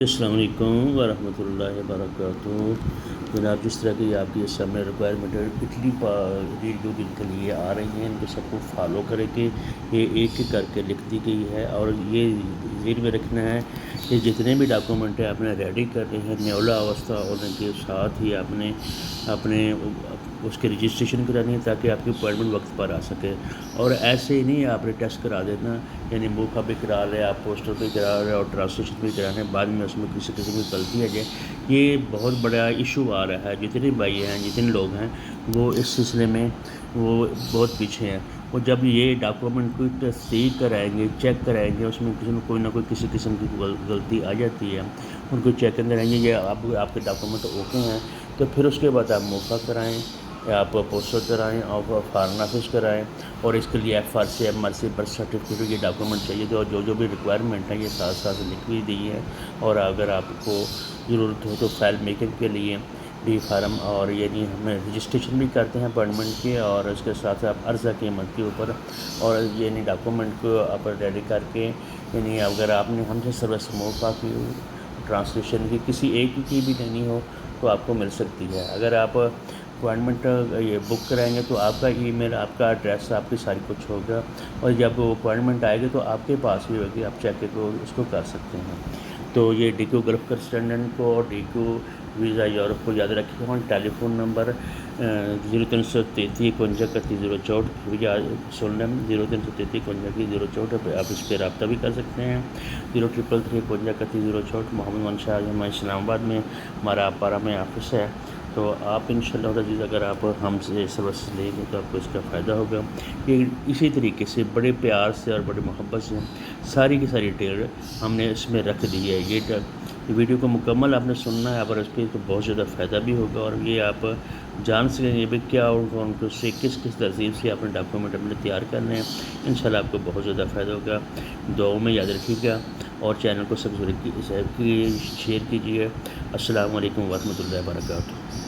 السلام علیکم ورحمۃ اللہ وبرکاتہ جناب، جس طرح کی آپ کی سامنے ریکوائرمنٹ اٹلی ریڈیو بل کے لیے آ رہی ہیں، ان کو سب کو فالو کرے کہ یہ ایک ایک کر کے لکھ دی گئی ہے، اور یہ ذہن میں رکھنا ہے کہ جتنے بھی ڈاکومنٹ ہیں آپ نے ریڈی کرنے ہیں نیولا اوستھا ہونے کے ساتھ ہی آپ نے اپنے اس کے رجسٹریشن کرانی ہے تاکہ آپ کی اپوائنٹمنٹ وقت پر آ سکے۔ اور ایسے ہی نہیں آپ نے ٹیسٹ کرا دینا، یعنی منہ کا بھی کرا لے، آپ پوسٹر بھی کرا لے اور ٹرانسلیشن بھی کرانے، بعد میں اس میں کسی قسم کی غلطی آ جائے۔ یہ بہت بڑا ایشو آ رہا ہے، جتنے بھائی ہیں جتنے لوگ ہیں وہ اس سلسلے میں وہ بہت پیچھے ہیں۔ وہ جب یہ ڈاکومنٹ کو تصدیق کرائیں گے، چیک کرائیں گے، اس میں کسی میں کوئی نہ کوئی کسی قسم کی غلطی آ جاتی ہے، ان کو چیک کریں گے یہ آپ کے ڈاکومنٹ اوکے ہیں، تو پھر اس کے بعد آپ موقع کرائیں یا آپ پوسٹر کرائیں اور فارن آفس کرائیں، اور اس کے لیے F R C, M R C, birth certificate, یہ ڈاکومنٹ چاہیے تھے، اور جو بھی ریکوائرمنٹ ہے یہ ساتھ ساتھ لکھ بھی دی ہے۔ اور اگر آپ کو ضرورت ہو تو فائل میکنگ کے لیے ڈی فارم، اور یعنی ہم رجسٹریشن بھی کرتے ہیں اپوائنٹمنٹ کی، اور اس کے ساتھ آپ عرضہ قیمت کے اوپر، اور یعنی ڈاکومنٹ کو آپ ریڈی کر کے، یعنی اگر آپ نے ہم سے سروس موقع کی ٹرانسلیشن کی کسی ایک کی بھی لینی ہو تو آپ کو مل سکتی ہے۔ اگر آپ اپوائنٹمنٹ یہ بک کرائیں گے تو آپ کا ای میل، آپ کا ایڈریس، آپ کی ساری کچھ ہوگا، اور جب وہ اپوائنٹمنٹ آئے گی تو آپ کے پاس بھی ہوگی، آپ چیک کو اس کو کر سکتے ہیں۔ تو یہ ڈی کیو گلف کرسپنڈنٹ کو اور ڈی کیو ویزا یورپ کو یاد رکھیں، اور ٹیلی فون نمبر 0333 51 31 04 یا سن لیں 0333 51 31 04 آپ اس پہ رابطہ بھی کر سکتے ہیں۔ 0333 51 31 04 محمد منشا، ہمارے اسلام آباد میں ہمارا پارا میں آفس ہے۔ تو آپ انشاءاللہ عزیز اگر آپ ہم سے سروس لیں گے تو آپ کو اس کا فائدہ ہوگا۔ یہ اسی طریقے سے بڑے پیار سے اور بڑے محبت سے ساری کی ساری ڈیٹیل ہم نے اس میں رکھ دی ہے۔ یہ ویڈیو کو مکمل آپ نے سننا ہے، اگر اس پہ تو بہت زیادہ فائدہ بھی ہوگا، اور یہ آپ جان سکیں گے بھی کیا اور کون کو سے کس ترتیب سے اپنے ڈاکومنٹ اپنے تیار کرنے ہیں۔ انشاءاللہ آپ کو بہت زیادہ فائدہ ہوگا۔ دعاؤں میں یاد رکھیے گا، اور چینل کو سبسکرائب شیئر کیجیے۔ السلام علیکم ورحمۃ اللہ وبرکاتہ۔